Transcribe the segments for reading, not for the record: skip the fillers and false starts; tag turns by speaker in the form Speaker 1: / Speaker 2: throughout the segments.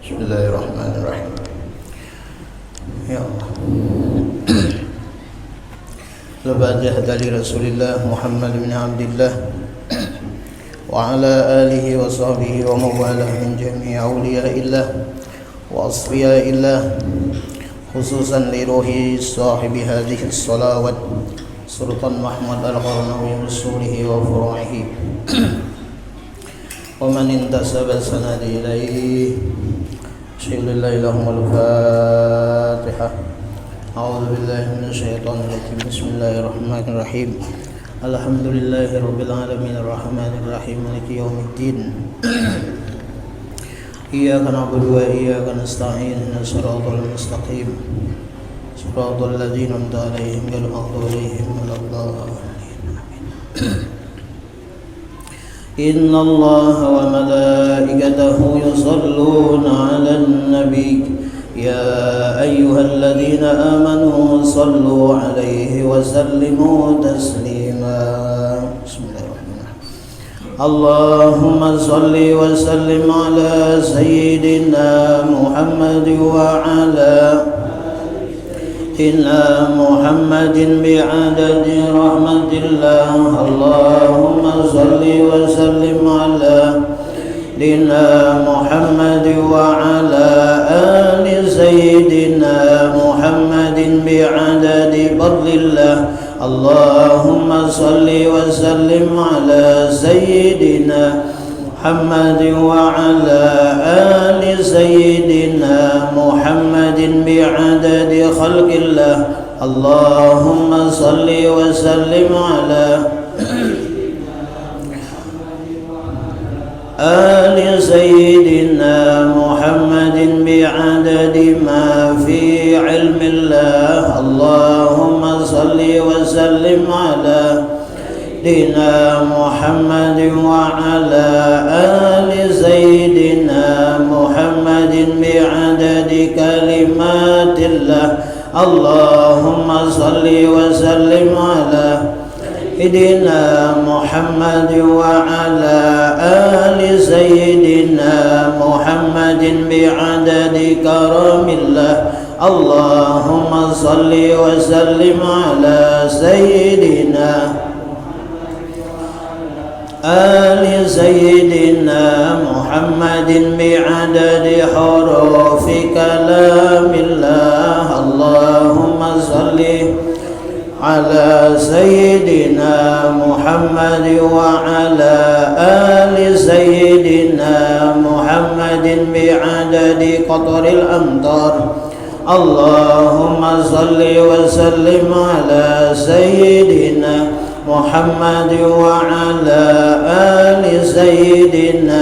Speaker 1: Bismillahirrahmanirrahim. Ya Allah. Lebajah dari Rasulullah Muhammad bin Abdullah wa ala alihi wa sahbihi wa mawalah min jami'i awliyaillah wa asfiyaillah, khususan li ruhi sahibi hadhihi salawat Sultan Mahmud Al-Qarnawi usulihi wa furu'ihi wa man intasaba sanadi ilaihi. Al-Fatihah. A'udzu billahi minasyaitonir rajim. Bismillahirrahmanirrahim. Alhamdulillahirabbil alamin arrahmanir rahim maliki yaumiddin. Iyyaka na'budu wa iyyaka nasta'in ihdinas siratal mustaqim. Siratal ladzina an'amta 'alaihim ghairil maghdubi 'alaihim waladdallin. إن الله وملائكته يصلون على النبي يا أيها الذين آمنوا صلوا عليه وسلموا تسليما. بسم الله الرحمن الرحيم. اللهم صل وسلم على سيدنا محمد وعلى محمد بعدد رحمة الله. اللهم صل وسلم على محمد وعلى آل سيدنا محمد بعدد فضل الله. اللهم صل وسلم على سيدنا محمد وعلى آل سيدنا محمد بعدد خلق الله. اللهم صل وسلم على آل سيدنا محمد بعدد ما في علم الله. اللهم صل وسلم على محمد وعلى آل سيدنا محمد بعدد كلمات الله. اللهم صل وسلم على سيدنا محمد وعلى آل سيدنا محمد بعدد كرم الله. اللهم صل وسلم على سيدنا آل سيدنا محمد بعدد حروف كلام الله. اللهم صل على سيدنا محمد وعلى آل سيدنا محمد بعدد قطر الأمطار. اللهم صل وسلم على سيدنا محمد وعلى آل سيدنا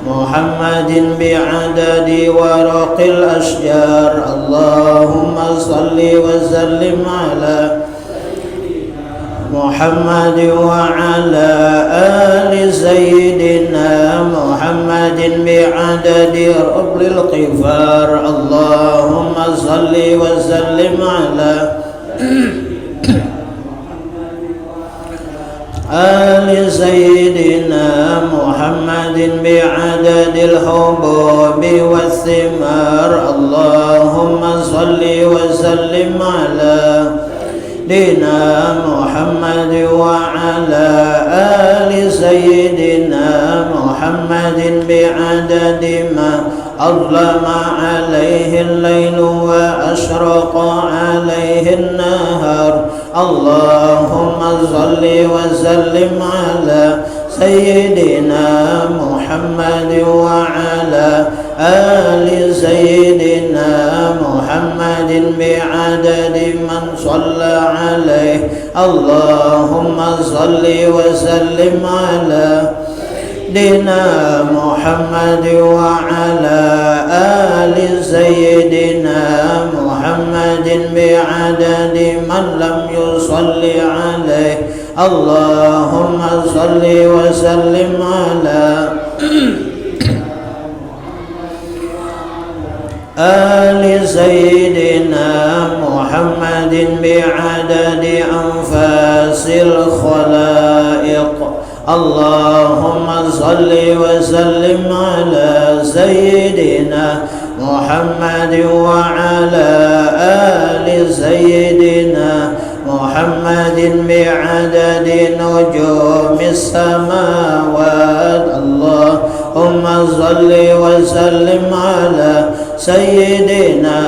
Speaker 1: محمد بعدد ورق الأشجار. اللهم صل وسلم على محمد وعلى آل سيدنا محمد بعدد ربل القفار. اللهم صل وسلم على آل سيدنا محمد بعدد الحبوب والثمار. اللهم صل وسلم على محمد وعلى آل سيدنا محمد بعدد ما أظلم عليه الليل وأشرق عليه النهار. اللهم صل وسلم على سيدنا محمد وعلى آل سيدنا محمد بعدد من صلى عليه. اللهم صل وسلم على محمد وعلى آل سيدنا محمد بعدد من لم يصل عليه. اللهم صل وسلم على آل سيدنا محمد بعدد أنفاس الخلائق. اللهم صل وسلم على سيدنا محمد وعلى آل سيدنا محمد بعدد نجوم السماوات. اللهم صل وسلم على سيدنا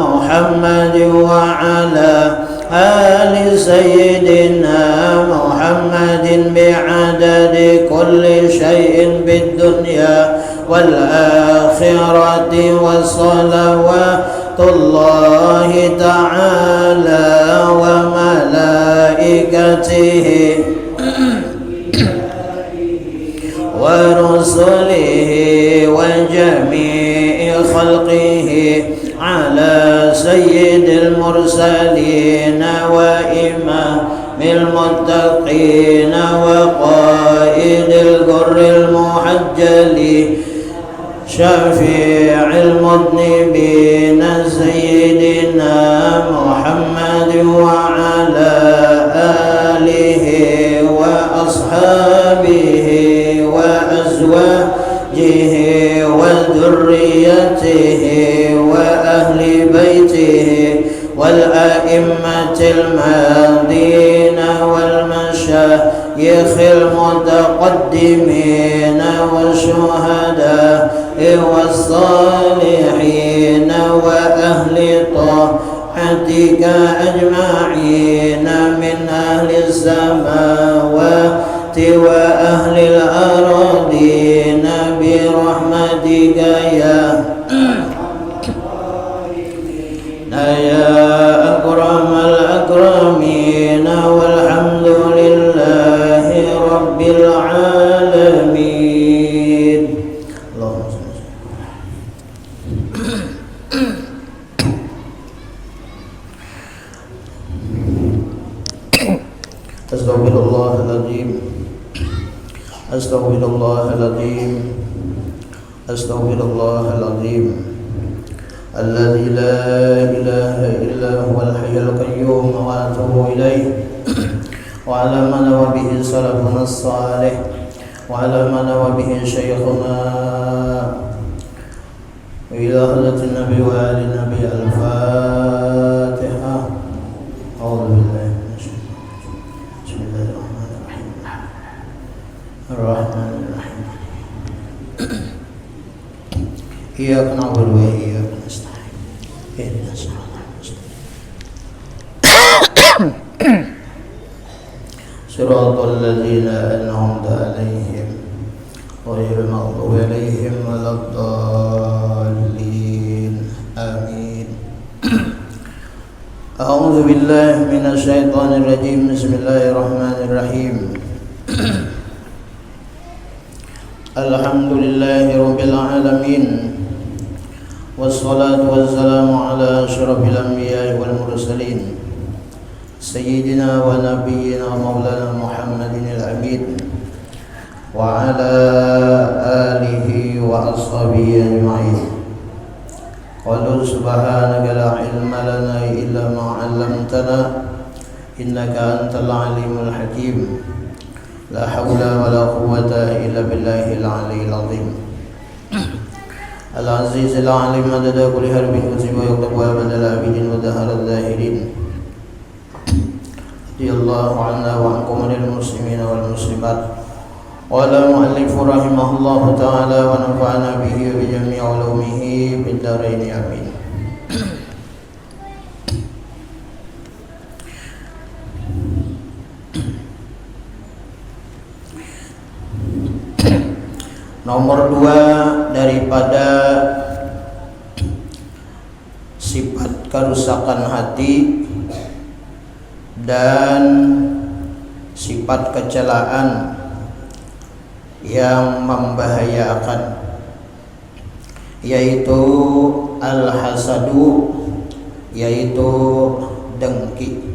Speaker 1: محمد وعلى آل سيدنا محمد بعدد كل شيء بالدنيا والآخرة وصلوات الله تعالى وملائكته ورسله وجميع خلقه على سيد المرسلين وإمام المتقين وقائد الغر المحجلين شفيع المذنبين سيدنا محمد وعلى آله وأصحابه وأزواجه وذريته وأهل بيته والأئمة الماضين والمشايخ المتقدمين والشهداء والصالحين وأهل طاعتك أجمعين من أهل السماوات وأهل الأراضين برحمتك يا أكرم الأكرمين والحمد لله رب العالمين. اللهم صل أستغفر الله العظيم أستغفر الله العظيم أستغفر الله العظيم الذي لا إله إلا هو الحي القيوم وأتوب إليه وعلى ما نوى به سلفنا الصالح وعلى ما نوى به شيخنا إلى حضرة النبي وآل النبي. الفاتحة. أعوذ بالله من الشيطان الرجيم. بسم الله الرحمن الرحيم. الرحمن الرحيم. إياك نعبد وإياك نستعين اهدنا الصراط المستقيم صراط الذين أنعمت عليهم غير المغضوب عليهم ولا الضالين آمين. أعوذ بالله من الشيطان الرجيم. بسم الله الرحمن الرحيم. الحمد لله رب العالمين والصلاة والسلام على أشرف الأنبياء والمرسلين سيدنا ونبينا مولانا محمد العميد وعلى آله وأصحابه أجمعين. قالوا سبحانك لا علم لنا إلا ما علمتنا إنك أنت العليم الحكيم. لا حول ولا قوة إلا بالله العلي العظيم العزيز العليم مدد كل حرب كتب ويكتب أبد العابدين ودهر الظاهرين. رضي الله عنا وعنكم للمسلمين والمسلمات. قال المؤلف رحمه الله تعالى ونفعنا به وبجميع علومه بالدارين آمين. Nomor 2 daripada sifat kerusakan hati dan sifat kecelaan yang membahayakan, yaitu al-hasadu, yaitu dengki.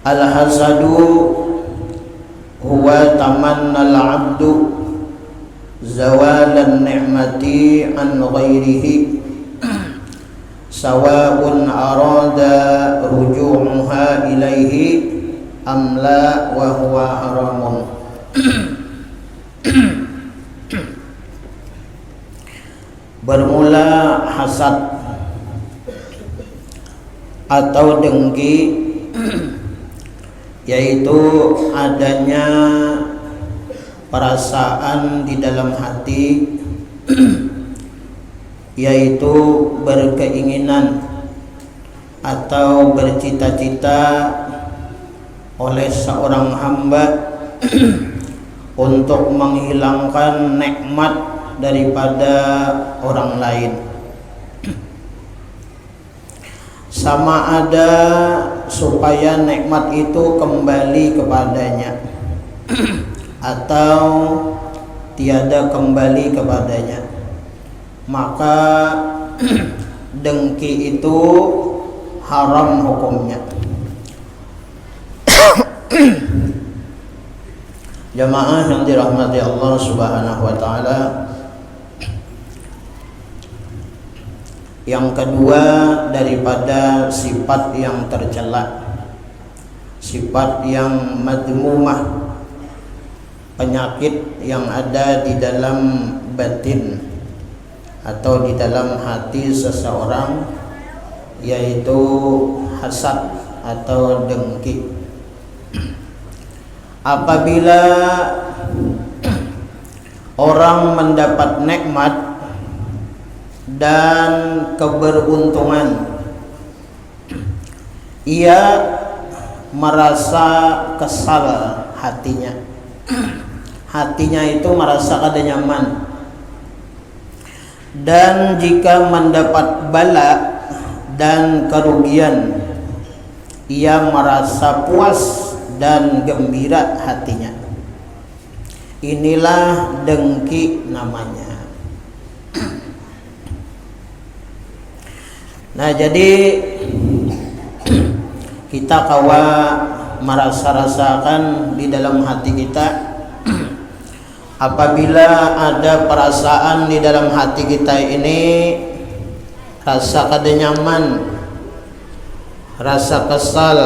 Speaker 1: Al-hasadu huwa tamannal abdu zawalan ni'mati an ghairihi. sawa'un arada ruju'uha ilaihi am la wa huwa haramun. Bermula hasad atau dengki, yaitu adanya perasaan di dalam hati, yaitu berkeinginan atau bercita-cita oleh seorang hamba untuk menghilangkan nikmat daripada orang lain, sama ada supaya nikmat itu kembali kepadanya atau tiada kembali kepadanya, maka dengki itu haram hukumnya. Jamaah yang dirahmati Allah Subhanahu wa taala, yang kedua daripada sifat yang tercela, sifat yang madmumah, penyakit yang ada di dalam batin atau di dalam hati seseorang, yaitu hasad atau dengki. Apabila orang mendapat nikmat dan keberuntungan, ia merasa kesal hatinya. Hatinya itu merasa kada nyaman. Dan jika mendapat bala dan kerugian, ia merasa puas dan gembira hatinya. Inilah dengki namanya. Nah, jadi kita kawa merasa-rasakan di dalam hati kita, apabila ada perasaan di dalam hati kita ini, rasa kada nyaman, rasa kesal,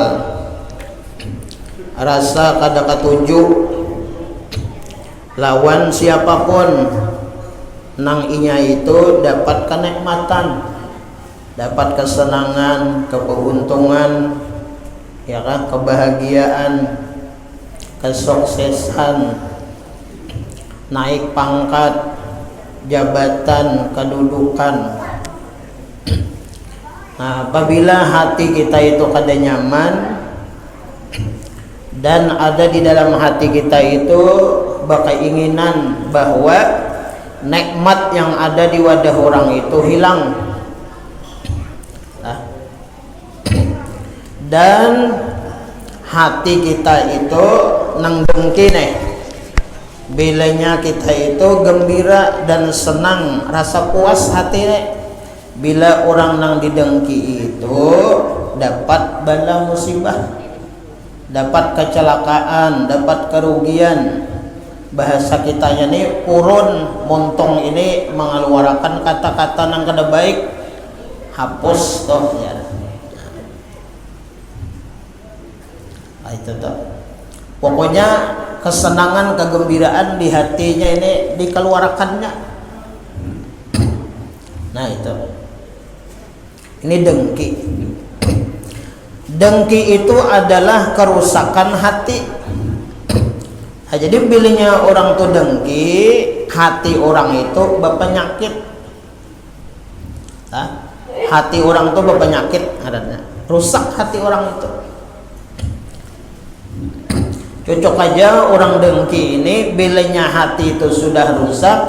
Speaker 1: rasa kada katuju lawan siapapun, nang inya itu dapat kenikmatan, dapat kesenangan, keberuntungan, ya kan, kebahagiaan, kesuksesan, naik pangkat, jabatan, kedudukan. Nah, apabila hati kita itu kada nyaman dan ada di dalam hati kita itu berkeinginan bahwa nikmat yang ada di wadah orang itu hilang, dan hati kita itu nang dengki nih, bilanya kita itu gembira dan senang, rasa puas hati nih, bila orang nang didengki itu dapat bala musibah, dapat kecelakaan, dapat kerugian. Bahasa kitanya nih purun montong ini mengeluarkan kata-kata nang kada baik, hapus toh ya. Nah, itu toh. Pokoknya kesenangan, kegembiraan di hatinya ini dikeluarkannya. Nah, itu. Ini dengki. Dengki itu adalah kerusakan hati. Nah, jadi bilanya orang tuh dengki, hati orang itu berpenyakit. Nah, hati orang tuh berpenyakit adanya, rusak hati orang itu. Cocok aja orang dengki ini, bilanya hati itu sudah rusak,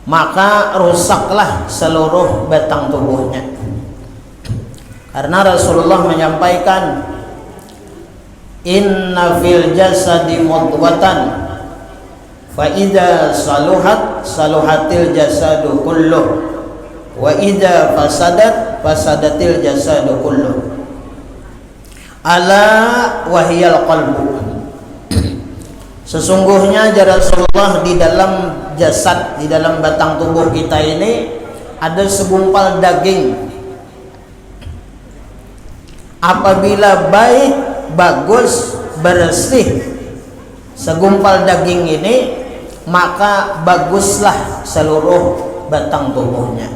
Speaker 1: maka rusaklah seluruh batang tubuhnya. Karena Rasulullah menyampaikan, inna fil jasadi mudghatan fa idza saluhat saluhatil jasadu kulluh wa idza fasadat fasadatil jasadu kulluh ala wahiyal qalbu. Sesungguhnya ya Rasulullah, di dalam jasad, di dalam batang tubuh kita ini ada segumpal daging apabila baik, bagus, bersih segumpal daging ini, maka baguslah seluruh batang tubuhnya.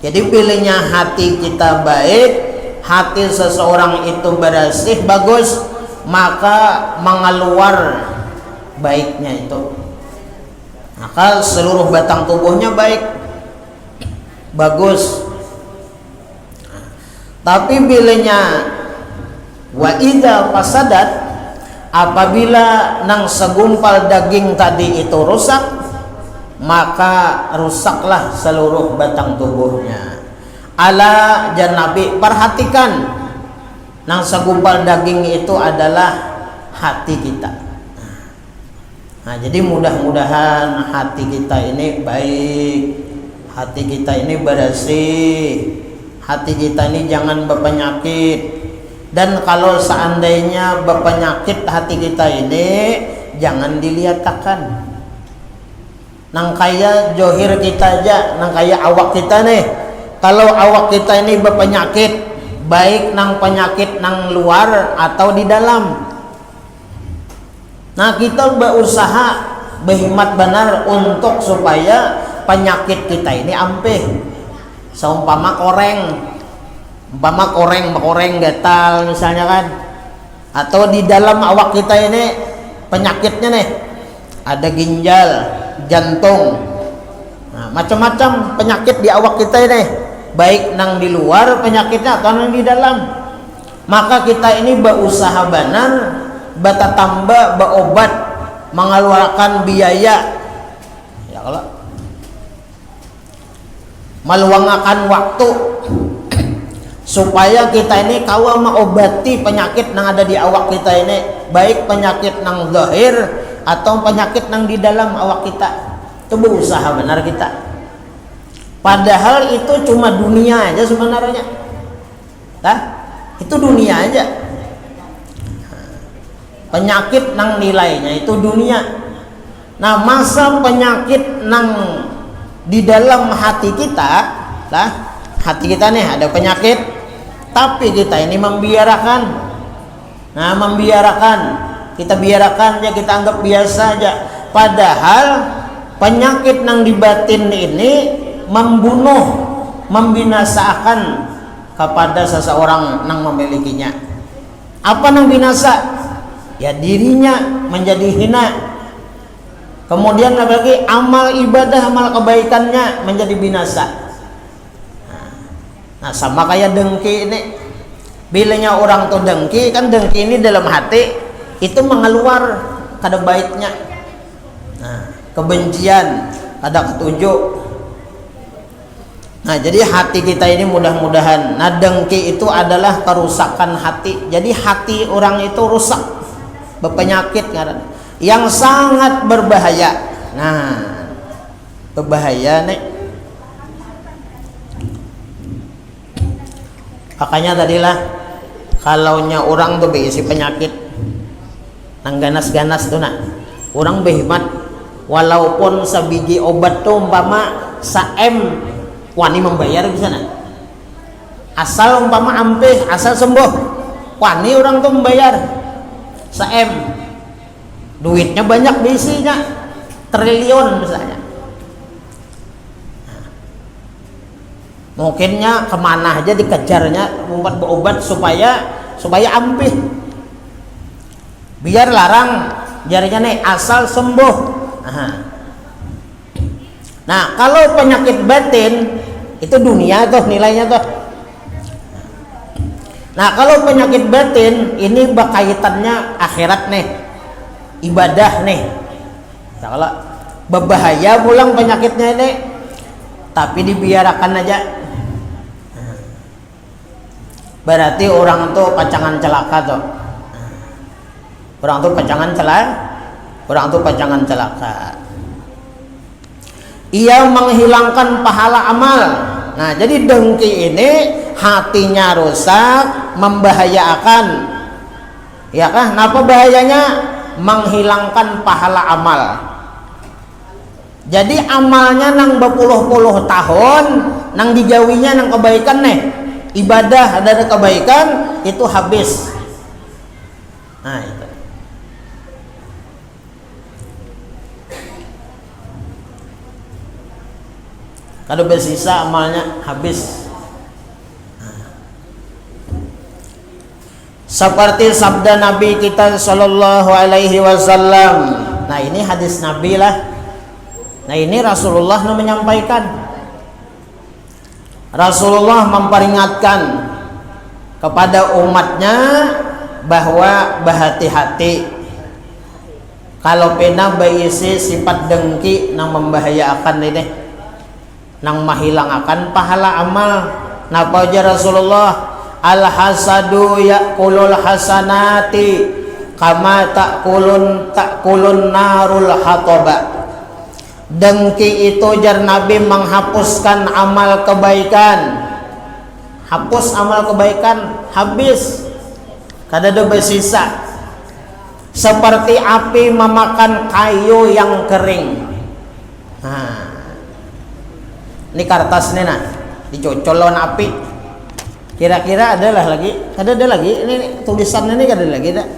Speaker 1: Jadi pilihnya hati kita baik, hati seseorang itu bersih, bagus, maka mengeluar baiknya itu, maka seluruh batang tubuhnya baik, bagus. Tapi bilanya wa idza fasadat, apabila nang segumpal daging tadi itu rusak, maka rusaklah seluruh batang tubuhnya. Ala janabi, perhatikan, nang segumpal daging itu adalah hati kita. Nah, jadi mudah-mudahan hati kita ini baik, hati kita ini bersih, hati kita ini jangan berpenyakit. Dan kalau seandainya berpenyakit hati kita ini, jangan dilihatkan. Nang kaya johir kita aja, nang kaya awak kita nih. Kalau awak kita ini berpenyakit, baik nang penyakit nang luar atau di dalam. Nah, kita berusaha berhikmat benar untuk supaya penyakit kita ini ampih. Seumpama koreng gatal misalnya kan, atau di dalam awak kita ini penyakitnya nih, ada ginjal, jantung, nah, macam-macam penyakit di awak kita ini, baik nang di luar penyakitnya atau nang di dalam. Maka kita ini berusaha benar, bata tambah berobat, mengeluarkan biaya, ya kalau meluangkan waktu supaya kita ini kawa mengobati penyakit yang ada di awak kita ini, baik penyakit nang zahir atau penyakit nang di dalam awak kita. Itu berusaha benar kita. Padahal itu cuma dunia aja sebenarnya. Nah, itu dunia aja. Penyakit nang nilainya itu dunia. Nah, masa penyakit nang di dalam hati kita, lah, hati kita nih ada penyakit, tapi kita ini membiarkan. Nah, membiarkan, kita biarkan aja, kita anggap biasa aja. Padahal penyakit nang di batin ini membunuh, membinasakan kepada seseorang nang memilikinya. Apa nang binasa? Ya dirinya menjadi hina. Kemudian lagi amal ibadah, amal kebaikannya menjadi binasa. Nah, sama kayak dengki ini. Bilanya orang tuh dengki, kan dengki ini dalam hati itu mengeluar kada baiknya. Nah, kebencian, kada ketujuh. Nah, jadi hati kita ini mudah-mudahan, nah dengki itu adalah kerusakan hati. Jadi hati orang itu rusak, berpenyakit yang sangat berbahaya. Nah, berbahaya nih. Makanya tadilah kalaunya orang tuh berisi penyakit nang ganas-ganas tuh nak, orang berhikmat walaupun sebiji obat tuh umpama sa-M wani membayar bisa nak, asal umpama ampih, asal sembuh wani orang tuh membayar sa-M, duitnya banyak bisinya triliun misalnya. Mungkinnya kemana aja dikejarnya membuat berobat supaya ampih, biar larang jarinya nih asal sembuh. Nah, kalau penyakit batin itu dunia tuh nilainya tuh. Nah, kalau penyakit batin ini berkaitannya akhirat nih, ibadah nih. Ya, kalau berbahaya pulang penyakitnya ini, tapi dibiarkan aja. Berarti orang tuh pacangan celaka tuh. Orang tuh pacangan celaka. Ia menghilangkan pahala amal. Nah, jadi dengki ini hatinya rusak, membahayakan. Ya kah? Kenapa bahayanya? Menghilangkan pahala amal. Jadi amalnya nang berpuluh-puluh tahun, nang digawinya nang kebaikan nih, ibadah dan kebaikan itu habis. Nah itu. Kalau bersisa amalnya habis. Seperti sabda Nabi kita Sallallahu Alaihi Wasallam. Nah ini hadis Nabi lah. Nah ini Rasulullah yang menyampaikan. Rasulullah memperingatkan kepada umatnya bahwa berhati-hati kalau pena berisi sifat dengki yang membahayakan ini, yang menghilangkan pahala amal. Napa aja Rasulullah? Al-hasadu ya'kulul hasanati kama ta'kulun narul hataba. Dengki itu jar Nabi menghapuskan amal kebaikan. Hapus amal kebaikan, habis. Kada ada bersisa. Seperti api memakan kayu yang kering. Nah, ini kertas nih nah, dicocol lawan api. Kira-kira ada lagi, ini tulisan ini kada lagi tak?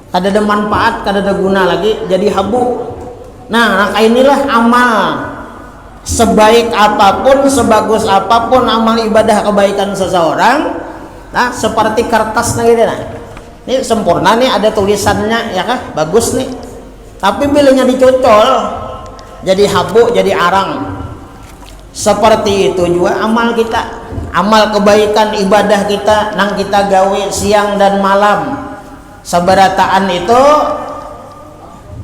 Speaker 1: Kada ada manfaat, kada ada guna lagi, jadi habu. Nah, inilah amal. Sebaik apapun, sebagus apapun amal ibadah kebaikan seseorang, nah seperti kertas gitu nah. Ini sempurna nih, ada tulisannya ya kah? Bagus nih. Tapi bilanya dicocol, jadi habu, jadi arang. Seperti itu juga amal kita. Amal kebaikan ibadah kita nang kita gawe siang dan malam, seberataan itu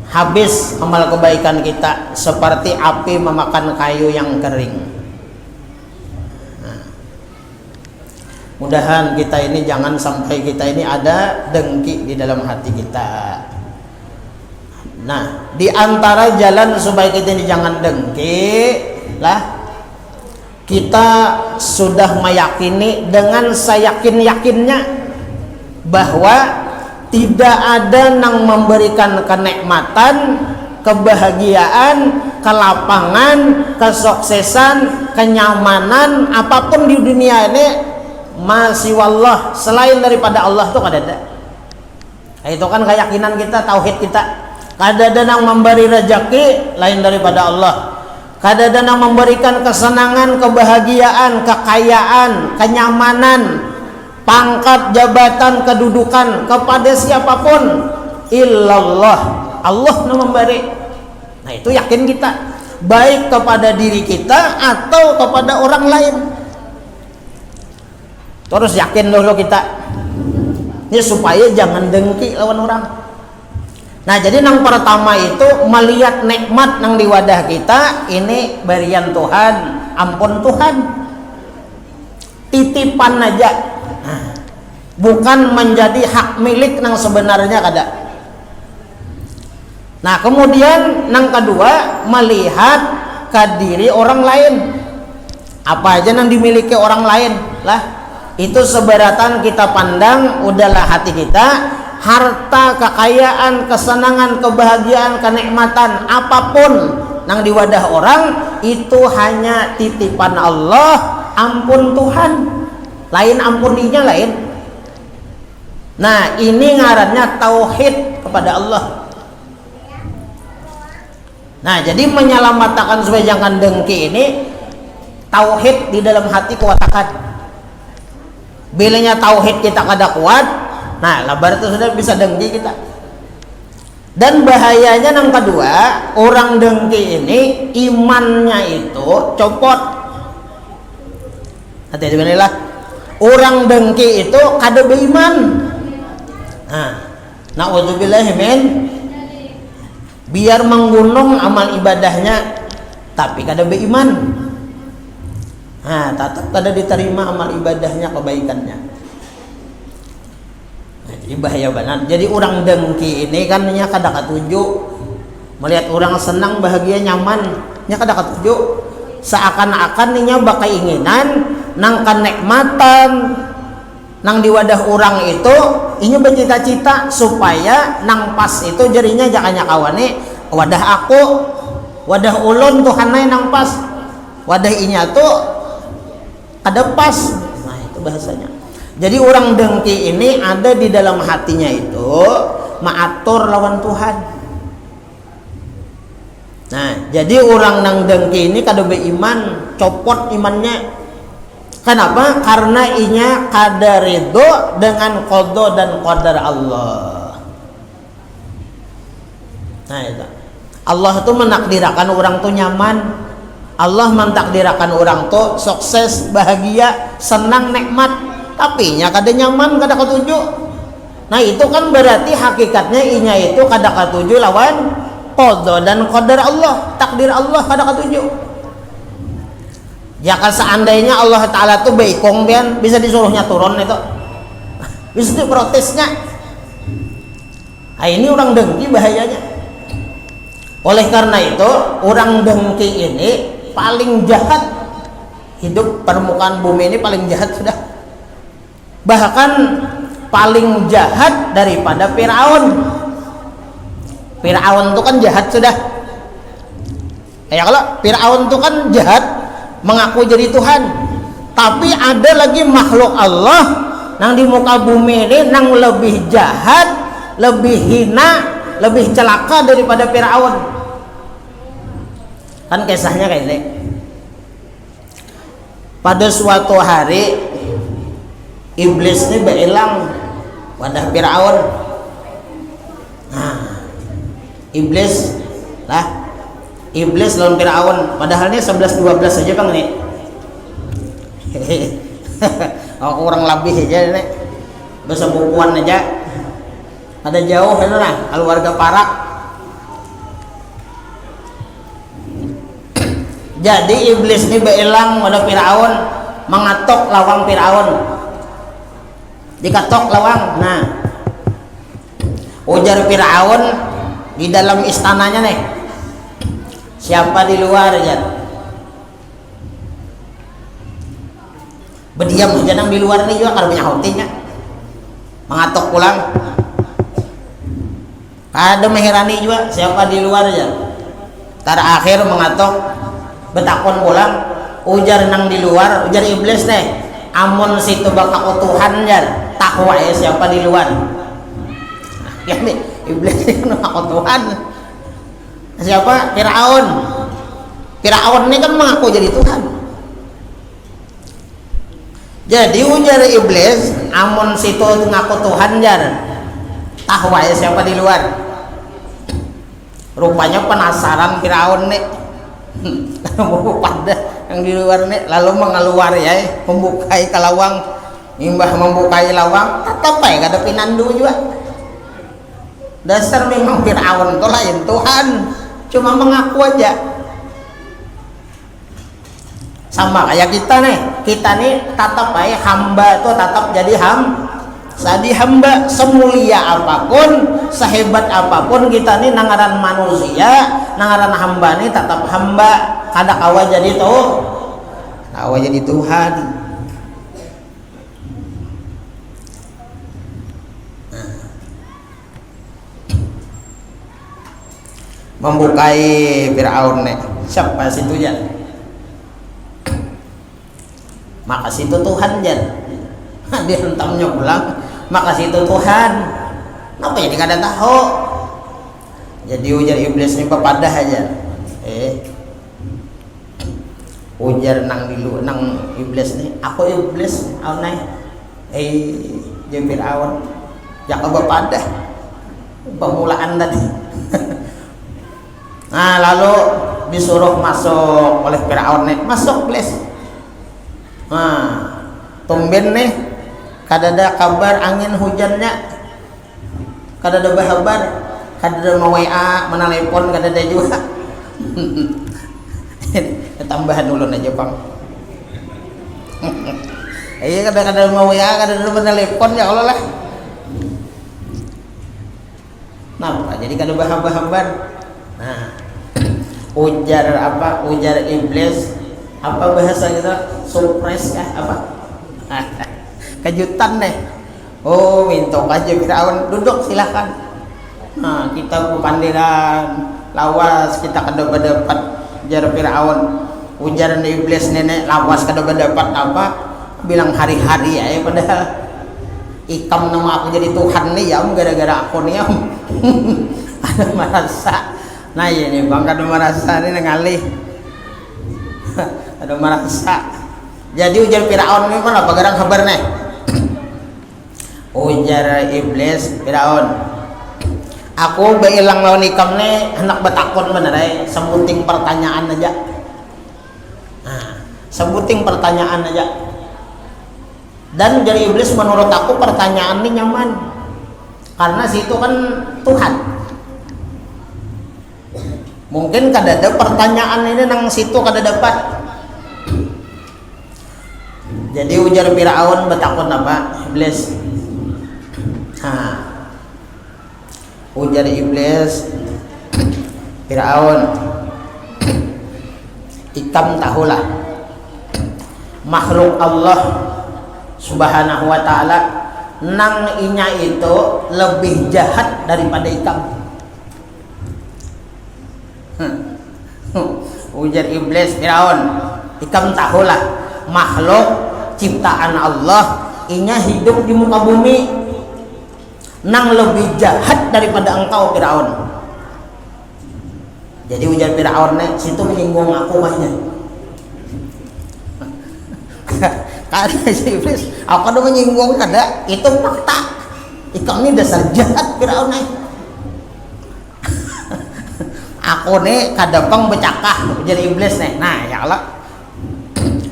Speaker 1: habis amal kebaikan kita seperti api memakan kayu yang kering. Nah, mudahan kita ini jangan sampai kita ini ada dengki di dalam hati kita. Nah, di antara jalan supaya kita ini jangan dengki lah, kita sudah meyakini dengan seyakin-yakinnya bahwa tidak ada yang memberikan kenikmatan, kebahagiaan, kelapangan, kesuksesan, kenyamanan apapun di dunia ini masih wallah selain daripada Allah tuh kada ada. Itu kan keyakinan kita, tauhid kita. Kada ada yang memberi rezeki lain daripada Allah. Kada ada yang memberikan kesenangan, kebahagiaan, kekayaan, kenyamanan, pangkat, jabatan, kedudukan kepada siapapun illallah. Allah yang memberi. Nah itu yakin kita, baik kepada diri kita atau kepada orang lain. Terus yakin dulu kita. Ini supaya jangan dengki lawan orang. Nah jadi yang pertama itu melihat nikmat yang di wadah kita ini berian Tuhan, ampun Tuhan, titipan aja, bukan menjadi hak milik yang sebenarnya kada. Nah kemudian yang kedua melihat ke diri orang lain, apa aja yang dimiliki orang lain lah, itu seberatan kita pandang udahlah hati kita. Harta, kekayaan, kesenangan, kebahagiaan, kenikmatan apapun yang di wadah orang itu hanya titipan Allah, ampun Tuhan, lain ampuninya lain. Nah ini ngarannya tauhid kepada Allah. Nah jadi menyelamatkan supaya jangan dengki ini tauhid di dalam hati kuatakan. Bilanya tauhid kita kada kuat, nah labar itu sudah bisa dengki kita. Dan bahayanya yang kedua, orang dengki ini imannya itu copot. Hati-hati lah. Orang dengki itu kada beriman. Nah, na'udzubillah min, biar menggunung amal ibadahnya tapi kada beriman. Nah, tetap kada diterima amal ibadahnya, kebaikannya. Nah, jadi bahaya banget. Jadi orang dengki ini kan nya kada katuju. Melihat orang senang, bahagia, nyaman, nya kada katuju. Seakan-akan nya bakeinginan nang kenikmatan nang di wadah orang itu ini bercita-cita supaya nang pas itu jadinya jakanya kawane wadah aku, wadah ulun Tuhan nang pas. Wadah inya tuh kada pas. Nah itu bahasanya. Jadi orang dengki ini ada di dalam hatinya itu maatur lawan Tuhan. Nah, jadi orang nang dengki ini kada beriman, copot imannya. Kenapa? Karena inya kada ridho dengan qada dan qadar Allah. Nah, itu. Allah itu menakdirkan orang tuh nyaman. Allah mentakdirkan orang tuh sukses, bahagia, senang, nikmat. Tapi nya kada nyaman, kada ketuju. Nah, itu kan berarti hakikatnya inya itu kada ketuju lawan qada dan qadar Allah, takdir Allah kada ketuju. Ya kan seandainya Allah Ta'ala tuh baikong dan bisa disuruhnya turun itu, bisa diprotesnya. Nah, ini orang dengki bahayanya. Oleh karena itu orang dengki ini paling jahat. Hidup permukaan bumi ini paling jahat sudah. Bahkan paling jahat daripada Firaun. Firaun itu kan jahat sudah. Ya kalau Firaun itu kan jahat, mengaku jadi Tuhan. Tapi ada lagi makhluk Allah yang di muka bumi ini yang lebih jahat, lebih hina, lebih celaka daripada Firaun. Kan kisahnya kayak ini. Pada suatu hari iblis ini berhilang pada Firaun. Nah, iblis lawan Firaun, padahal ini 11-12 saja bang nih. Aku kurang lebih aja nih, bersebukuan aja. Ada jauh itu nah, keluarga Parak. Jadi iblis ini berhilang pada Firaun, mengatok lawang Firaun. Dikatok lawang. Nah, ujar Firaun di dalam istananya nih, siapa di luar aja, berdiam aja nang di luar ini juga kalau punya hotinya, mengatok pulang. Ada mengherani juga siapa di luar aja. Terakhir mengatok betakon pulang, ujar nang di luar, ujar iblis nih, amun situ bakal Tuhan jar, tahu ya siapa di luar. Ya nih iblis itu bakal Tuhan. Siapa? Firaun. Firaun ini kan mengaku jadi Tuhan. Jadi ujar iblis, amun situ ngaku Tuhan jar, tahu ya siapa di luar. Rupanya penasaran Firaun nih. Pada yang di luar nih lalu mengeluar ya, membukai kalawang, imbah membukai lawang, tetap ya kada pinandu juga. Dasar memang Firaun itu lain Tuhan, cuma mengaku aja. Sama kayak kita nih tetap aja hamba tuh tetap jadi hamba, semulia apapun, sehebat apapun kita nih nangaran manusia, nangaran hamba nih tetap hamba, kada kawa jadi Tuhan. Membukai Firaun nih, siapa situ ya? Maka situ Tuhan jan. Dia hentamnya pulang, maka situ Tuhan. Kenapa jadi kada tahu? Jadi ujar iblis ini pepadah aja. Ujar nang dilu nang iblis nih, aku iblis aunai. Jadi Firaun, jak pepadah. Pemulaan tadi. Nah, lalu disuruh masuk oleh Firaun nih, masuk iblis. Nah, tumben nih kada ada kabar angin hujannya, kada ada kabar, kada ada mau WA, menelepon kada ada juga. Tambahan dulu aja bang. Iya kada mau WA, kada ada menelepon ya Allah lah. Nah, jadi kada kabar. Nah, ujar iblis, apa bahasa kita, surprise kah apa? Kejutan nih. Oh, minta aja Firaun, duduk silahkan. Nah, kita kepandiran lawas, kita kada dapat jar Firaun. Ujar iblis nenek lawas kada dapat apa? bilang hari-hari ya, padahal ikam nama aku jadi Tuhan nih ya, gara-gara aku nih ya. Ada merasa, nah ini bang, ada merasa ini ngalih. Ada merasa. Jadi ujar Firaun ini kan apa garang kabar nih? Ujar iblis Firaun, aku beilang lawan ikam nih hendak betakon bener sebuting pertanyaan aja. Nah, sebuting pertanyaan aja. Dan dari iblis menurut aku pertanyaan ini nyaman, karena situ kan Tuhan. Mungkin kada ada pertanyaan ini nang situ kada dapat. Jadi ujar Firaun betakon apa? Iblis. Nah, ujar iblis Firaun, ikam tahulah makhluk Allah Subhanahu wa ta'ala nang inya itu lebih jahat daripada ikam. Ujar iblis Firaun, ikam tahulah makhluk ciptaan Allah inya hidup di muka bumi nang lebih jahat daripada engkau Firaun. Jadi ujar Firaun nih situ menyinggung aku mahnya. Kada si iblis, aku kada menyinggung kada, itu fakta. Ikam ini dasar jahat Firaun nih. Aku nih kada pang bercakah ujar iblis nih. Nah ya Allah,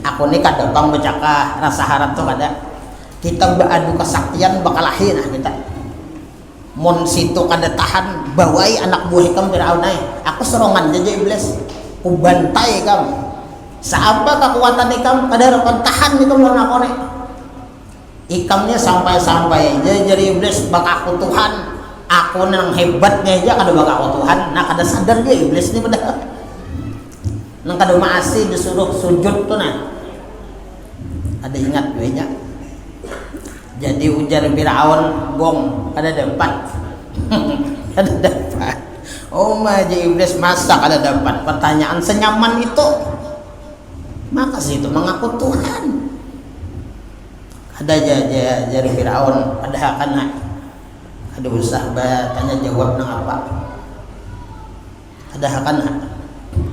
Speaker 1: aku nih kada pang bercakah, rasa harap tuh kada. Kita beradu kesaktian bakal lahir nah kita. Mon situ kada tahan bawai anak buah ikam Firaun nih. Aku serongan aja iblis, ku bantai ikam. Siapa kekuatan ikam kada harapan tahan ikam lawan aku nih. Ikamnya sampai-sampai jadi iblis bak aku Tuhan, aku nang hebatnya aja kada bak aku Tuhan. Nah kada sadar dia iblis nih padahal nang kada masih disuruh sujud tuh nah. Ada ingat gue nya. Jadi ujar Firaun gong kada dapat. Kada dapat. Oh maji iblis masa kada dapat pertanyaan senyaman itu. Maka situ mengaku Tuhan. Ada aja jari Firaun padahal kan ada usah tanya jawab nang apa. Ada kan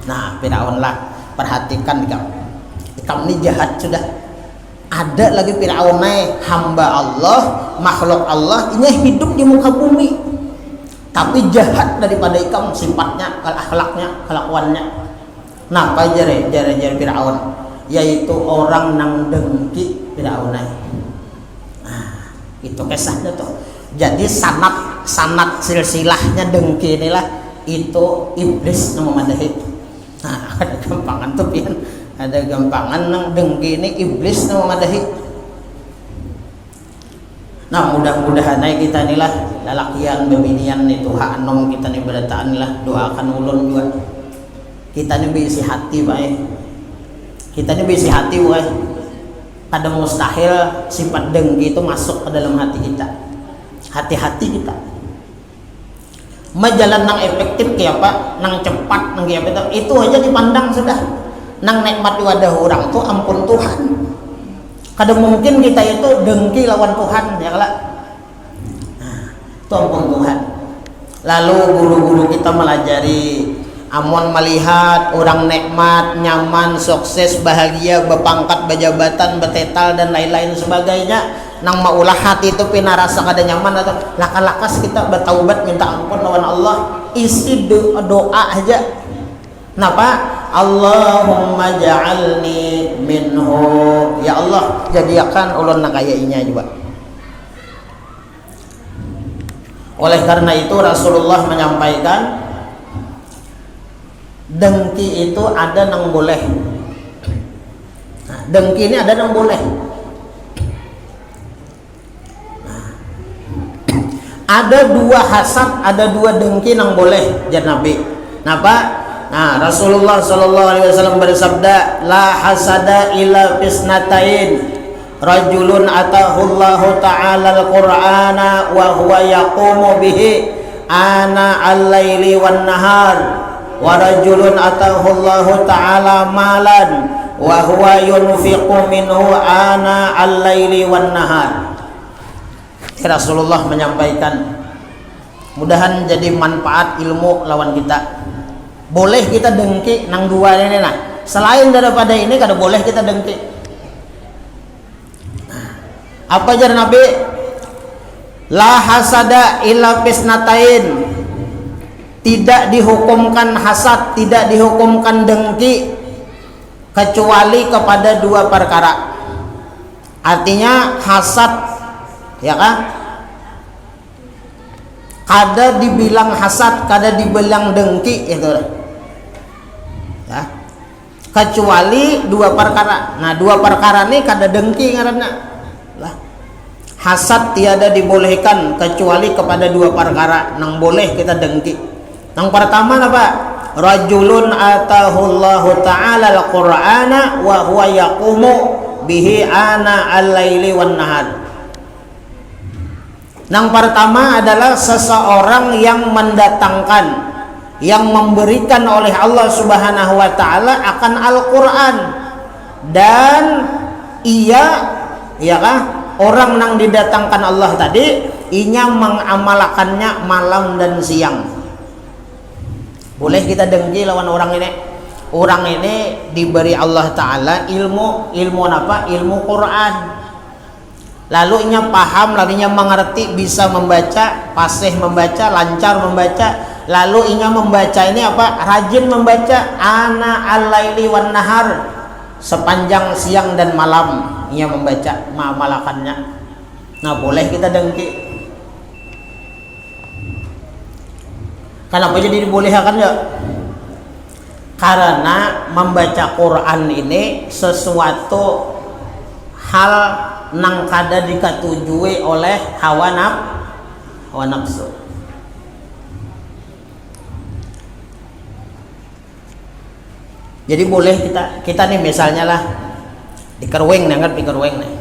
Speaker 1: nah Firaun lah perhatikan ikam ini jahat sudah. Ada lagi Firaun hamba Allah, makhluk Allah, ini hidup di muka bumi tapi jahat daripada ikam sifatnya, akhlaknya, kelakuannya. Nah apa jari Firaun, yaitu orang nang dengki Firaun. Nah itu kisahnya tuh. Jadi sanat silsilahnya dengki inilah itu iblis nama madahi. Nah ada gampangan tuh pian, ada gampangan nang dengki ini iblis nama madahi. Nah mudah-mudahan kita inilah lalakian bebinian itu hak anom kita nih berataan lah, doakan ulun juga. Kita ini berisi hati baik, kita ini berisi hati baik. Kada mustahil sifat dengki itu masuk ke dalam hati kita. Hati-hati kita majalan nang efektif kayak apa, nang cepat, nang kayak apa itu aja dipandang sudah. Nang nikmat di wadah orang tuh ampun Tuhan. Kada mungkin kita itu dengki lawan Tuhan ya kalau. Nah, itu ampun Tuhan. Lalu guru-guru kita melajari, amon melihat orang nikmat, nyaman, sukses, bahagia, berpangkat, berjabatan, bertetal dan lain-lain sebagainya, nang maulah hati itu pinarasa kada nyaman atau lakas-lakas kita bertaubat minta ampun lawan Allah, isi doa aja. Kenapa? Allahumma ja'alni minhu, ya Allah jadikan ulun nak kayainya juga. Oleh karena itu Rasulullah menyampaikan dengki itu ada nang boleh. Nah, dengki ini ada nang boleh. Nah, ada dua hasad, ada dua dengki nang boleh jar Nabi. Napa? Nah, Rasulullah sallallahu alaihi wasallam bersabda, la hasada illa fisnatain. Rajulun atahu Allah ta'ala al-Qur'ana wa huwa yaqumu bihi ana al-laili wan nahar. Wa rajulun atahu Allah ta'ala malan wa huwa yunfiqu minhu ana al-laili wan nahar. Rasulullah menyampaikan, mudahan jadi manfaat ilmu lawan kita. Boleh kita dengki nang dua ini nah. Selain daripada ini kada boleh kita dengki. Apa jar Nabi? La hasada illa fisnatain. Tidak dihukumkan hasad, tidak dihukumkan dengki kecuali kepada dua perkara. Artinya hasad, ya kan? Kada dibilang hasad, kada dibilang dengki itu. Ya. Kecuali dua perkara. Nah, dua perkara ini kada dengki ngaranna. Lah. Hasad tiada dibolehkan kecuali kepada dua perkara nang boleh kita dengki. Yang pertama apa? Rajulun atahullahu ta'ala al-Qur'ana wa huwa yaqumu bihi ana al-laili wan nahar. Yang pertama adalah seseorang yang mendatangkan, yang memberikan oleh Allah Subhanahu wa taala akan Al-Qur'an, dan ia, ya kan, orang yang didatangkan Allah tadi inya mengamalkannya malam dan siang. Boleh kita dengki lawan orang ini. Orang ini diberi Allah taala ilmu apa? Ilmu Quran. Lalu inya paham, lalu inya mengerti, bisa membaca, fasih membaca, lancar membaca. Lalu inya membaca ini apa? Rajin membaca ana al-laili wan nahar, sepanjang siang dan malam inya membaca, mengamalkannya. Nah, boleh kita dengki. Kenapa jadi dibolehkan ya? Karena membaca Quran ini sesuatu hal nang kada dikatujui oleh hawa nafsu. Jadi boleh kita nih misalnya lah di Kerweng, nangat di Kerweng nih.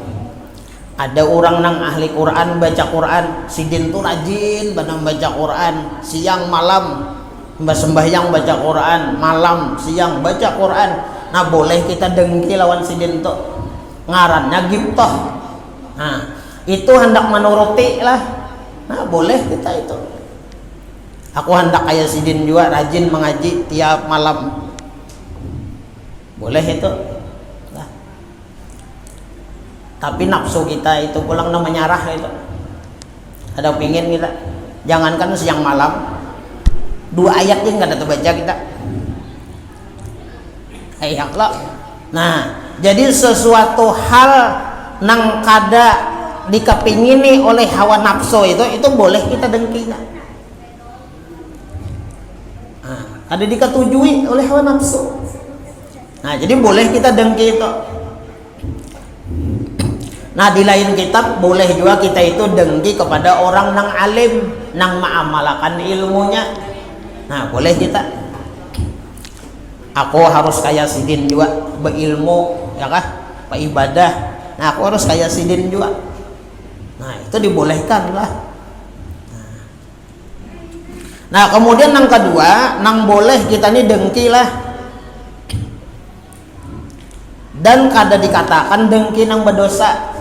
Speaker 1: Ada orang nang ahli Quran, baca Quran, sidin tuh rajin banget baca Quran, siang malam sembahyang baca Quran, malam siang baca Quran. Nah, boleh kita dengki lawan sidin tuh, ngarannya gibtoh. Nah, itu hendak menuruti lah. Nah, boleh kita itu. Aku hendak kayak sidin juga, rajin mengaji tiap malam. Boleh itu. Nah. Tapi nafsu kita itu pulang menyarah itu. Ada pingin kita. Jangankan siang malam, 2 ayat yang nggak ada terbaca kita. Ayat lah. Nah, jadi sesuatu hal nang kada dikepingini oleh hawa nafsu itu boleh kita dengki. Nah, ada diketujui oleh hawa nafsu. Nah, jadi boleh kita dengki itu. Nah, di lain kitab boleh juga kita itu dengki kepada orang nang alim, nang mengamalkan ilmunya. Nah, boleh kita. Aku harus kayak sidin juga, berilmu, ya kah? Beribadah. Nah, aku harus kayak sidin juga. Nah, itu dibolehkan lah. Nah, kemudian yang kedua, nang boleh kita nih dengki lah. Dan kada dikatakan dengki nang berdosa.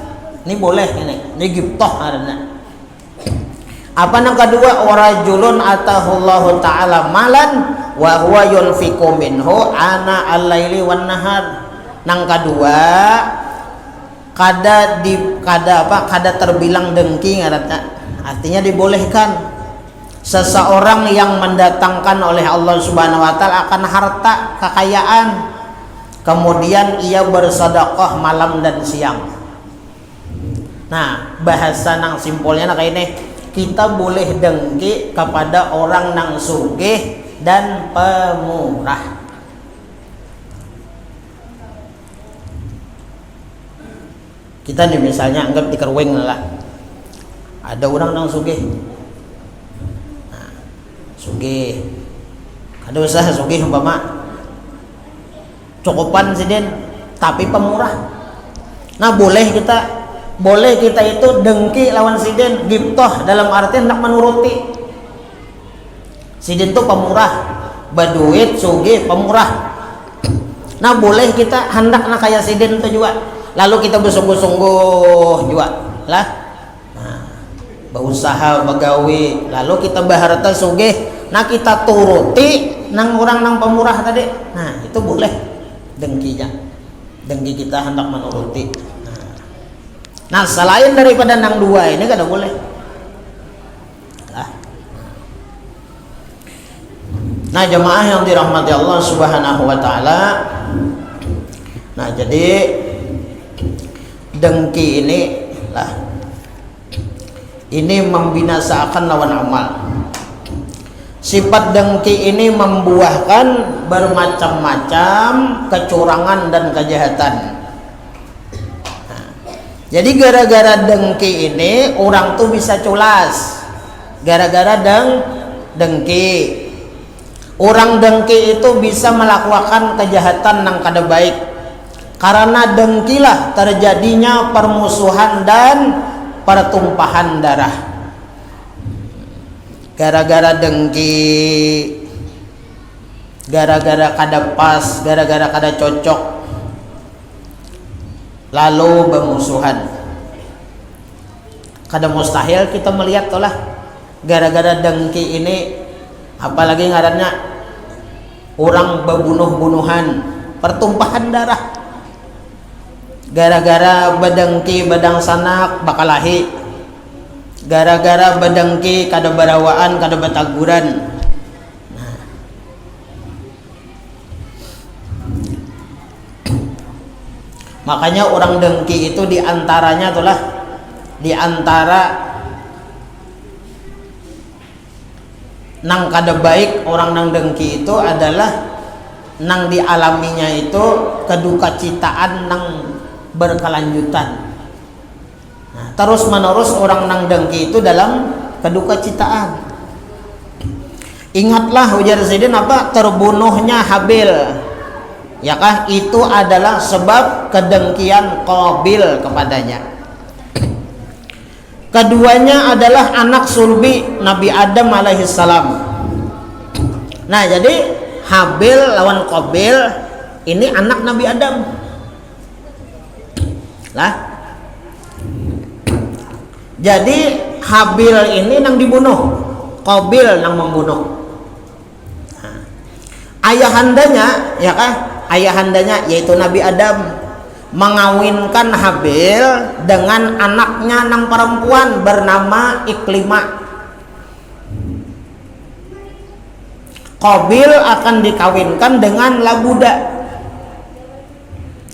Speaker 1: Ini boleh ini gibtoh karena. Apa yang kedua? Warajulun atahullahu ta'ala malan wa huwa yunfiqu minhu ana al-laili wan nahar. Nang kedua, kada terbilang dengki ngaranna. Artinya dibolehkan. Seseorang yang mendatangkan oleh Allah Subhanahu wa taala akan harta, kekayaan, kemudian ia bersedekah malam dan siang. Nah, bahasa nang simpulnya kayak ini, kita boleh dengki kepada orang nang sugih dan pemurah. Kita nih misalnya anggap di Kerweng lah, ada orang nang sugih. Nah, sugih, ada usaha sugih umpama cukupan sidin, tapi pemurah. Nah, boleh kita itu dengki lawan sidin, gibtoh dalam arti hendak menuruti. Sidin itu pemurah, baduit, sugih, pemurah. Nah boleh kita hendak nak kaya siden tu juga, lalu kita bersungguh-sungguh juga lah, nah, berusaha begawe, lalu kita berharta sugih, nah kita turuti nang orang nang pemurah tadi, nah itu boleh dengkinya, dengki kita hendak menuruti. Nah selain daripada nang dua ini kada boleh lah. Nah jemaah yang dirahmati Allah Subhanahu wa taala, nah jadi dengki ini lah, ini membinasakan lawan amal. Sifat dengki ini membuahkan bermacam-macam kecurangan dan kejahatan. Nah, jadi gara-gara dengki ini orang tuh bisa culas, gara-gara dengki. Orang dengki itu bisa melakukan kejahatan yang kada baik. Karena dengkilah terjadinya permusuhan dan pertumpahan darah. Gara-gara dengki, gara-gara kada pas, gara-gara kada cocok, lalu bermusuhan. Kada mustahil kita melihat tolah gara-gara dengki ini, apalagi ngarannya orang berbunuh-bunuhan, pertumpahan darah, gara-gara bedengki bedang sanak bakalahi, gara-gara bedengki kada barawaan kada bataguran. Nah, makanya orang dengki itu diantaranya itulah, diantara nang kada baik orang nang dengki itu adalah nang dialaminya itu kedukacitaan nang berkelanjutan. Nah, terus menerus orang nang dengki itu dalam kedukacitaan. Ingatlah ujar Zaidin apa, terbunuhnya Habil, yakah itu adalah sebab kedengkian Qabil kepadanya. Keduanya adalah anak sulbi Nabi Adam alaihissalam. Nah jadi Habil lawan Qabil ini anak Nabi Adam lah. Jadi Habil ini nang dibunuh, Qabil nang membunuh. Nah, ayahandanya ya kan, ayahandanya yaitu Nabi Adam mengawinkan Habil dengan anaknya nang perempuan bernama Iklimah. Qabil akan dikawinkan dengan Labuda.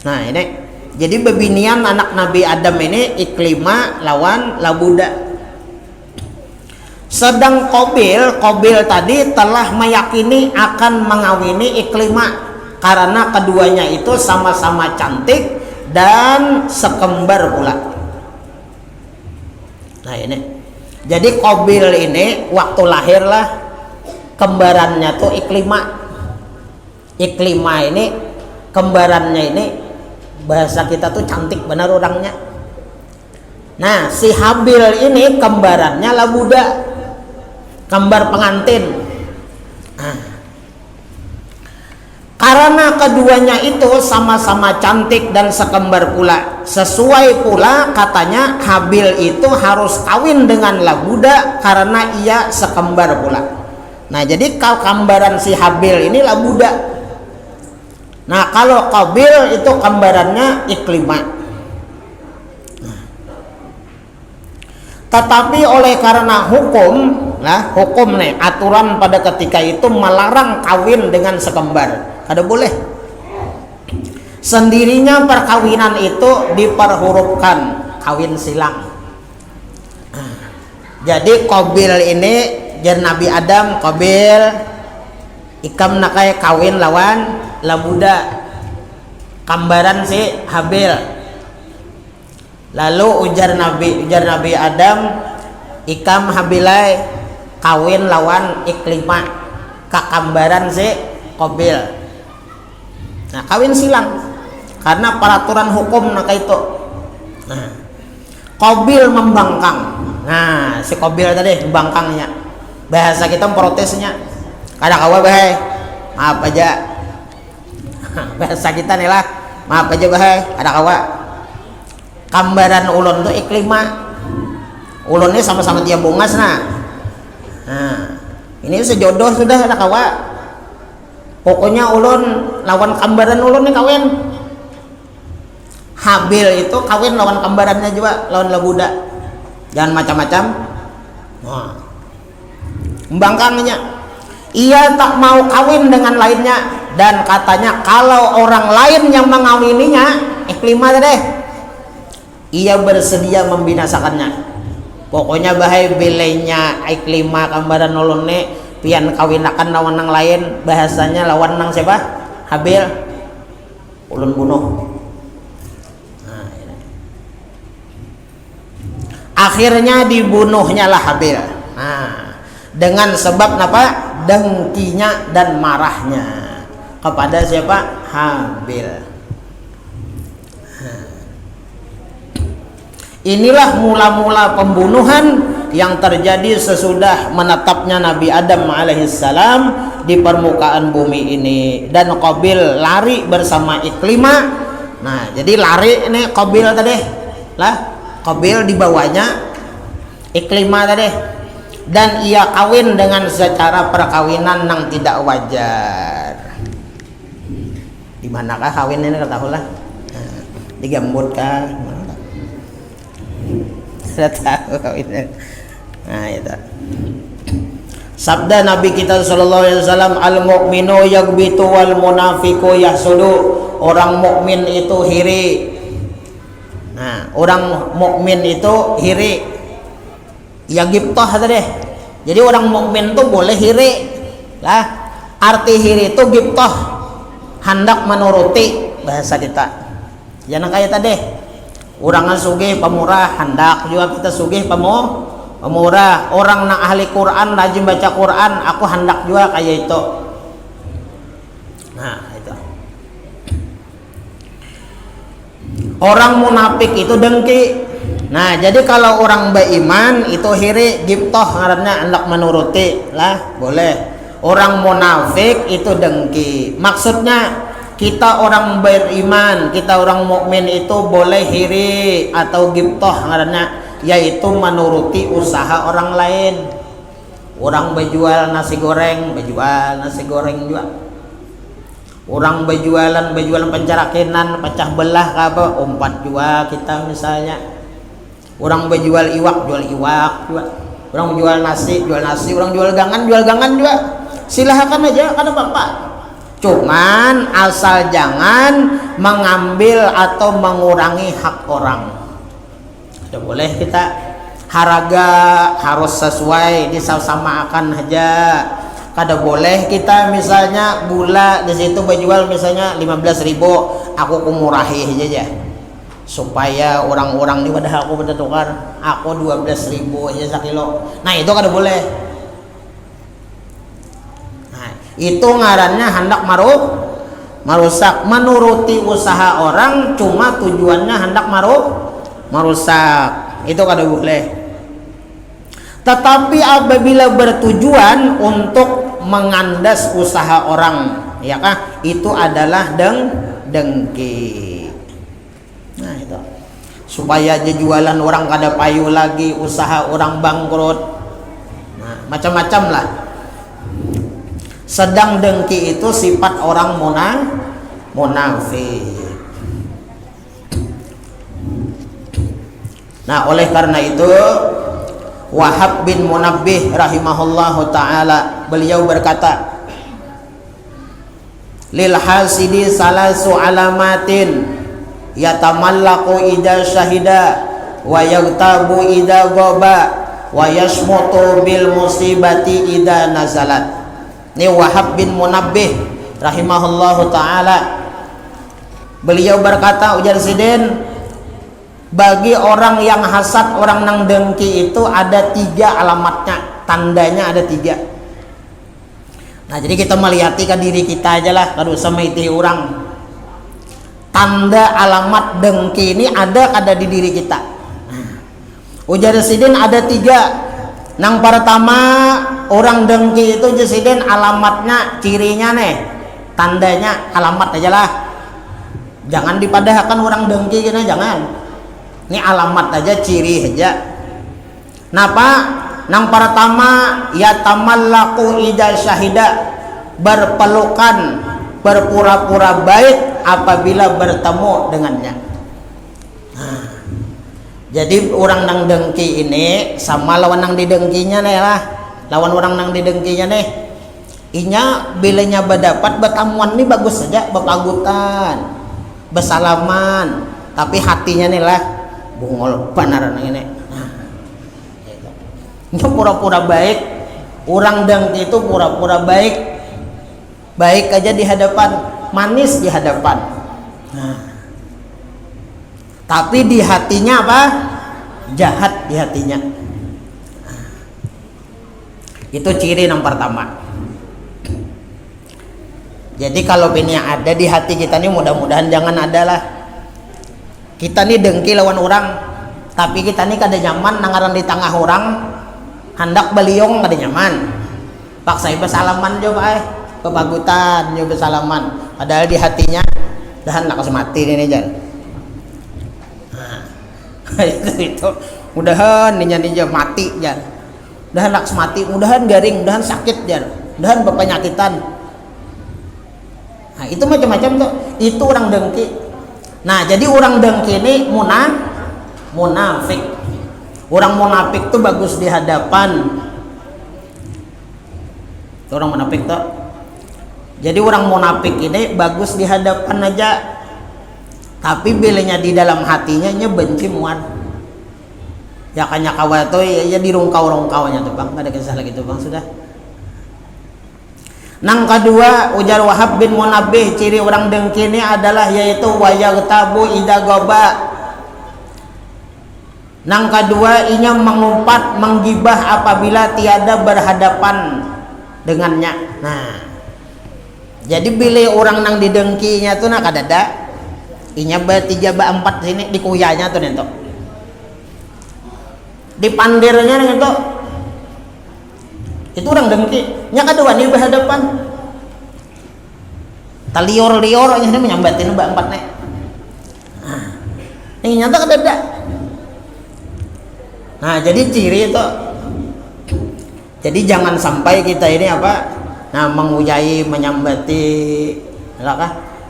Speaker 1: Nah ini jadi bebinian anak Nabi Adam ini Iklimah lawan Labuda. Sedang Qabil tadi telah meyakini akan mengawini Iklimah karena keduanya itu sama-sama cantik dan sekembar pula. Nah ini jadi Qabil ini waktu lahirlah kembarannya tuh Iklimah. Iklimah ini kembarannya ini bahasa kita tuh cantik benar orangnya. Nah si Habil ini kembarannya Labuda, kembar pengantin. Nah, karena keduanya itu sama-sama cantik dan sekembar pula, sesuai pula katanya Habil itu harus kawin dengan Labuda karena ia sekembar pula. Nah jadi kembaran si Habil ini Labuda. Nah kalau Qabil itu kembarannya Iklimah. Nah, tetapi oleh karena hukum, nah hukum nih aturan pada ketika itu melarang kawin dengan sekembar, kada boleh. Sendirinya perkawinan itu diperhurufkan kawin silang. Nah, jadi Qabil ini jan Nabi Adam, Qabil ikam nakai kawin lawan Labuda, kambaran si Habil. Lalu ujar Nabi Adam, ikam Habilai kawin lawan Iklimah, kakambaran si Qabil. Nah kawin silang karena peraturan hukum nak itu. Nah Qabil membangkang. Nah si Qabil tadi membangkangnya, bahasa kita protesnya kada kawa bahai apa aja. Bahasa kita nih lah, maaf aja bahay ada kawa kambaran ulun tuh iklima ulunnya sama-sama dia bungas. Nah ini sejodoh sudah ada kawa, pokoknya ulun lawan kambaran ulun nih kawin. Habil itu kawin lawan kambarannya juga, lawan labuda, jangan macam-macam. Membangkangnya ia tak mau kawin dengan lainnya, dan katanya kalau orang lain yang mengawininya iklima deh, ia bersedia membinasakannya. Pokoknya bahaya bilenya iklima kambaran ulun nih pian kawinakan lawan nang lain, bahasanya lawan nang siapa? Habil, ulun bunuh. Akhirnya dibunuhnya lah Habil. Dengan sebab apa? Dengkinya dan marahnya kepada siapa? Habil. Inilah mula-mula pembunuhan yang terjadi sesudah menetapnya Nabi Adam alaihissalam di permukaan bumi ini, dan Qabil lari bersama Iklimah. Nah, jadi lari ini Qabil tadi lah, Qabil dibawanya Iklimah tadi, dan ia kawin dengan secara perkawinan yang tidak wajar. Di manakah kawin ini ketahuilah? Di Gambut kah? Sudah tahu kawinnya. Nah itu sabda Nabi kita sallallahu alaihi wasallam, al mu'minu yaghbitu wal munafiqu yahsudu. Orang mukmin itu hiri. Nah, orang mukmin itu hiri. Ya gibtah tadi. Jadi orang mukmin itu boleh hiri. Lah, arti hiri itu gibtah, hendak menuruti bahasa kita. Jangan kayak tadi. Orang sugih pemurah, hendak juga kita sugih pemurah. Orang nak ahli Quran, rajin baca Quran, aku hendak juga kayak itu. Nah, itu. Orang munafik itu dengki. Nah, jadi kalau orang beriman itu hiri, gibtoh ngarannya hendak menuruti lah, boleh. Orang munafik itu dengki. Maksudnya kita orang beriman, kita orang mukmin itu boleh hiri atau gibtoh ngarannya, yaitu menuruti usaha orang lain. Orang berjual nasi goreng, berjual nasi goreng juga. Orang berjualan pencarakinan, pecah belah apa, umpat juga kita misalnya. Orang berjual iwak, jual iwak juga. Orang jual nasi, orang jual gangan juga. Silahkan aja, ada bapak. Cuman asal jangan mengambil atau mengurangi hak orang. Tidak boleh kita harga harus sesuai, disamakan aja. Kada boleh kita misalnya gula di situ berjual misalnya 15.000, aku kumurahi aja supaya orang-orang di wadah aku pada tukar, aku 12.000 aja sekilo. Nah itu kada boleh. Itu ngarannya hendak merusak, menuruti usaha orang cuma tujuannya hendak merusak, itu kada boleh. Tetapi apabila bertujuan untuk mengandas usaha orang, ya kah, itu adalah dengki. Nah itu supaya aja jualan orang kada payu lagi, usaha orang bangkrut. Nah macam-macam lah. Sedang dengki itu sifat orang munafik. Nah, oleh karena itu Wahab bin Munabbih rahimahullahu taala beliau berkata, lil hasidi salasu alamatin yatamallaqu idza syahida wa yaghtabu idza ghaba wa yasmutu bil musibati idza nazalat. Ini Wahab bin Munabbih rahimahullahu ta'ala, beliau berkata, ujar Sidin, bagi orang yang hasad, orang nang dengki itu ada 3 alamatnya, tandanya ada 3. Nah jadi kita melihati ke diri kita aja lah, kalau sama itu orang. Tanda alamat dengki ini ada di diri kita. Ujar Sidin ada 3. Nang pertama orang dengki itu Jesiden alamatnya, cirinya nih tandanya alamat aja lah, jangan dipadahkan orang dengki gini, jangan. Ini alamat aja, ciri aja. Napa? Nang pertama ya tamallaku ida syahida, berpelukan, berpura-pura baik apabila bertemu dengannya. Nah, jadi orang nang dengki ini sama lawan nang didengkinya nih lah, lawan orang nang didengkinya nih, inya bilanya berdapat bertamuan nih bagus saja, berpagutan, bersalaman, tapi hatinya nih lah bungol banaran ini. Nah, itu pura-pura baik, orang dengki itu pura-pura baik, baik aja di hadapan, manis di hadapan. Nah, tapi di hatinya apa? Jahat di hatinya. Nah, itu ciri yang pertama. Jadi kalau ini ada di hati kita nih, mudah-mudahan jangan ada lah. Kita nih dengki lawan orang, tapi kita nih kada nyaman nangaran di tengah orang, hendak beliong kada nyaman. Paksa bersalaman coba kebagutan nyoba salaman, padahal di hatinya dahan nak mati ini jan. Nah, itu mudahan ninja mati jan, dahan nak mati, mudahan garing, mudahan sakit jan, mudahan berpenyakitan. Nah, itu macam-macam tuh, itu orang dengki. Nah, jadi orang dengki ini munafik. Orang munafik tuh bagus di hadapan. Orang munafik tuh, jadi orang munafik ini bagus di hadapan aja, tapi bilanya di dalam hatinya nya benci muat. Ya kanya kawa tuh ya dirungkau-rungkaunya tuh bang, ada kisah lagi tuh bang sudah. Nang kedua ujar Wahab bin Munabbih, ciri orang dengki ini adalah yaitu wayagtabu idza goba. Nang kedua inya mengumpat, menggibah apabila tiada berhadapan dengannya. Nah, jadi bila orang nang didengkinya tuh nak kadada inya bertiga berempat sini dikuyanya tuh nentok, dipandirnya nentok, itu orang dengki. Nya kedua nih berhadapan talior-lior nya menyambatin berempat nih. Nah, ini nyata kadada. Nah, jadi ciri itu. Jadi jangan sampai kita ini apa? Nah, menghujai, menyambati,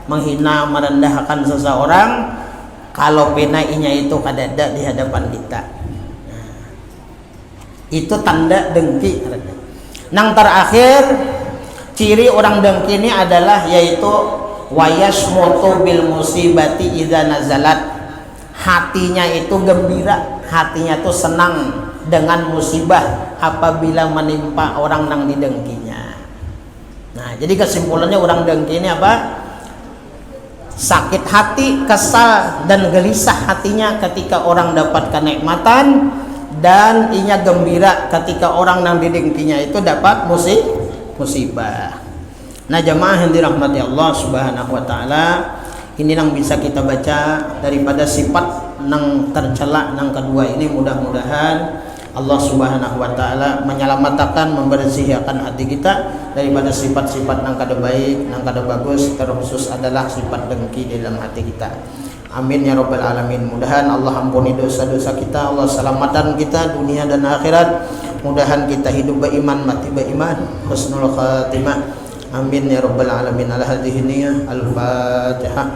Speaker 1: menghina, merendahkan seseorang kalau penainya itu kadada di hadapan kita. Nah, itu tanda dengki. Nang terakhir, ciri orang dengki ini adalah yaitu wayasmutu bil musibati idza nazalat. Hatinya itu gembira, hatinya itu senang dengan musibah apabila menimpa orang nang didengkinya. Nah, jadi kesimpulannya orang dengki ini apa? Sakit hati, kesal dan gelisah hatinya ketika orang dapat kenikmatan, dan inya gembira ketika orang nang didengkinya itu dapat musibah. Nah, jamaah yang dirahmati Allah Subhanahu wa taala, ini yang bisa kita baca daripada sifat nang tercela nang kedua ini. Mudah-mudahan Allah Subhanahu wa taala menyelamatkan, membersihkan hati kita daripada sifat-sifat nang kada baik, nang kada bagus, terkhusus adalah sifat dengki di dalam hati kita. Amin ya rabbal alamin. Mudahan Allah ampuni dosa-dosa kita, Allah selamatkan kita dunia dan akhirat. Mudahan kita hidup beriman, mati beriman, husnul khatimah. Amin ya rabbal alamin. Ala hadhihi niyyah. Al-Fatihah.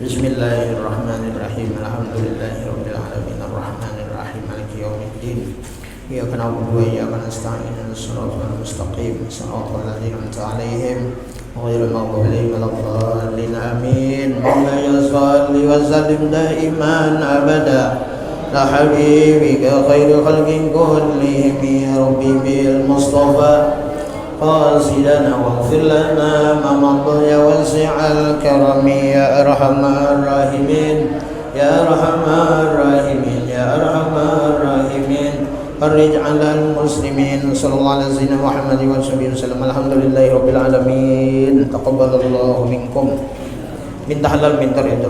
Speaker 1: Bismillahirrahmanirrahim. Alhamdulillahirabbil alamin. Arrahmanirrahim. Maliki yaumiddin. Iyyaka na'budu wa iyyaka nasta'in. Ihdinas siratal mustaqim. Siratal ladzina an'amta 'alaihim ghairil maghdubi 'alaihim waladdallin. Amin. Mawlaya shalli wa sallim daiman abada la habibika khairul khalqin kullihim ya rabbi bil mustafa qasidana waghfir lana ma madha ya wasi'al karami ya arhamar rahimin ya arhamar rahimin ya arhamar rahimin. Farij 'alal muslimin. Sallallahu alaihi wasallam Muhammad wa sallam. Alhamdulillahi rabbil alamin. Taqabbalallahu minkum. Minta halal minta ridho.